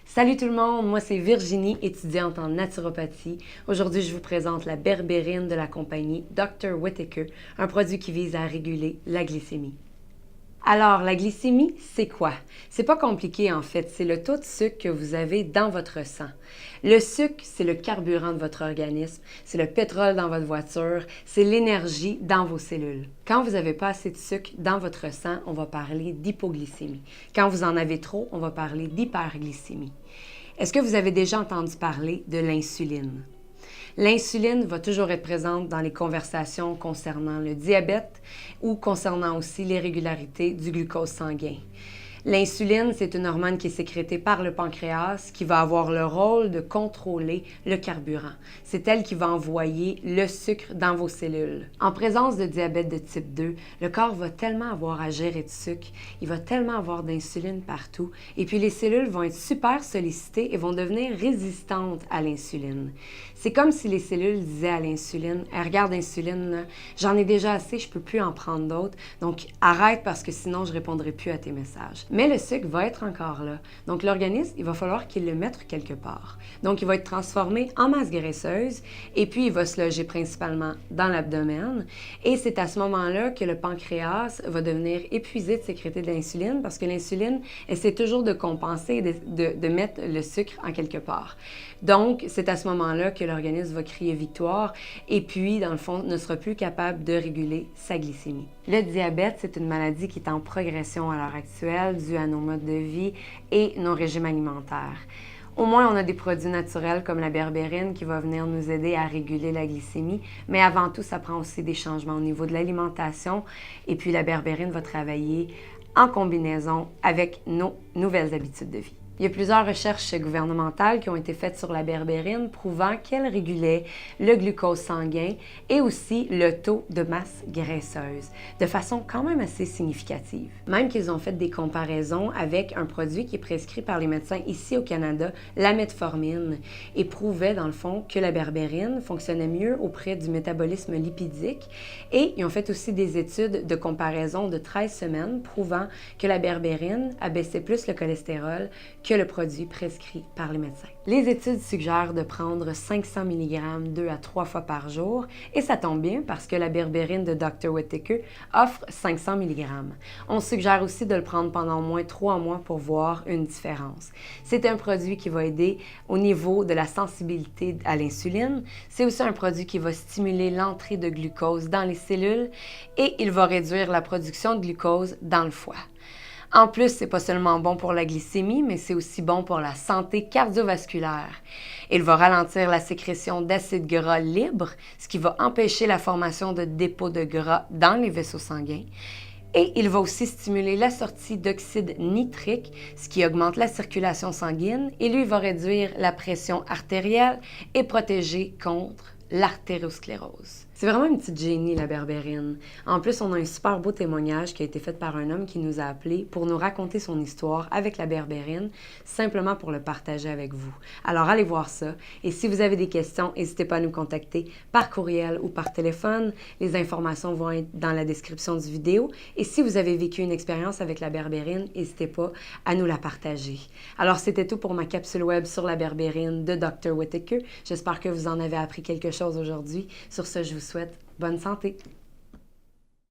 Salut tout le monde, moi c'est Virginie, étudiante en naturopathie. Aujourd'hui, je vous présente la berbérine de la compagnie Dr. Whittaker, un produit qui vise à réguler la glycémie. Alors, la glycémie, c'est quoi? C'est pas compliqué en fait, c'est le taux de sucre que vous avez dans votre sang. Le sucre, c'est le carburant de votre organisme, c'est le pétrole dans votre voiture, c'est l'énergie dans vos cellules. Quand vous n'avez pas assez de sucre dans votre sang, on va parler d'hypoglycémie. Quand vous en avez trop, on va parler d'hyperglycémie. Est-ce que vous avez déjà entendu parler de l'insuline? L'insuline va toujours être présente dans les conversations concernant le diabète ou concernant aussi l'irrégularité du glucose sanguin. L'insuline, c'est une hormone qui est sécrétée par le pancréas qui va avoir le rôle de contrôler le carburant. C'est elle qui va envoyer le sucre dans vos cellules. En présence de diabète de type 2, le corps va tellement avoir à gérer de sucre, il va tellement avoir d'insuline partout, et puis les cellules vont être super sollicitées et vont devenir résistantes à l'insuline. C'est comme si les cellules disaient à l'insuline, hey, « Regarde l'insuline, j'en ai déjà assez, je ne peux plus en prendre d'autres, donc arrête parce que sinon je ne répondrai plus à tes messages. » Mais le sucre va être encore là. Donc l'organisme, il va falloir qu'il le mette quelque part. Donc il va être transformé en masse graisseuse et puis il va se loger principalement dans l'abdomen. Et c'est à ce moment-là que le pancréas va devenir épuisé de sécréter de l'insuline parce que l'insuline essaie toujours de compenser et de mettre le sucre en quelque part. Donc c'est à ce moment-là que l'organisme va crier victoire et puis, dans le fond, ne sera plus capable de réguler sa glycémie. Le diabète, c'est une maladie qui est en progression à l'heure actuelle due à nos modes de vie et nos régimes alimentaires. Au moins, on a des produits naturels comme la berbérine qui va venir nous aider à réguler la glycémie, mais avant tout, ça prend aussi des changements au niveau de l'alimentation et puis la berbérine va travailler en combinaison avec nos nouvelles habitudes de vie. Il y a plusieurs recherches gouvernementales qui ont été faites sur la berbérine prouvant qu'elle régulait le glucose sanguin et aussi le taux de masse graisseuse de façon quand même assez significative. Même qu'ils ont fait des comparaisons avec un produit qui est prescrit par les médecins ici au Canada, la metformine, et prouvait dans le fond que la berbérine fonctionnait mieux auprès du métabolisme lipidique. Et ils ont fait aussi des études de comparaison de 13 semaines prouvant que la berbérine abaissait plus le cholestérol que le produit prescrit par les médecins. Les études suggèrent de prendre 500 mg 2 à 3 fois par jour et ça tombe bien parce que la berbérine de Dr. Whittaker offre 500 mg. On suggère aussi de le prendre pendant au moins 3 mois pour voir une différence. C'est un produit qui va aider au niveau de la sensibilité à l'insuline. C'est aussi un produit qui va stimuler l'entrée de glucose dans les cellules et il va réduire la production de glucose dans le foie. En plus, c'est pas seulement bon pour la glycémie, mais c'est aussi bon pour la santé cardiovasculaire. Il va ralentir la sécrétion d'acides gras libres, ce qui va empêcher la formation de dépôts de gras dans les vaisseaux sanguins. Et il va aussi stimuler la sortie d'oxyde nitrique, ce qui augmente la circulation sanguine et lui va réduire la pression artérielle et protéger contre l'artériosclérose. C'est vraiment une petite génie, la berbérine. En plus, on a un super beau témoignage qui a été fait par un homme qui nous a appelé pour nous raconter son histoire avec la berbérine, simplement pour le partager avec vous. Alors, allez voir ça. Et si vous avez des questions, n'hésitez pas à nous contacter par courriel ou par téléphone. Les informations vont être dans la description du vidéo. Et si vous avez vécu une expérience avec la berbérine, n'hésitez pas à nous la partager. Alors, c'était tout pour ma capsule web sur la berbérine de Dr. Whittaker. J'espère que vous en avez appris quelque chose aujourd'hui. Sur ce, je vous souhaite bonne santé.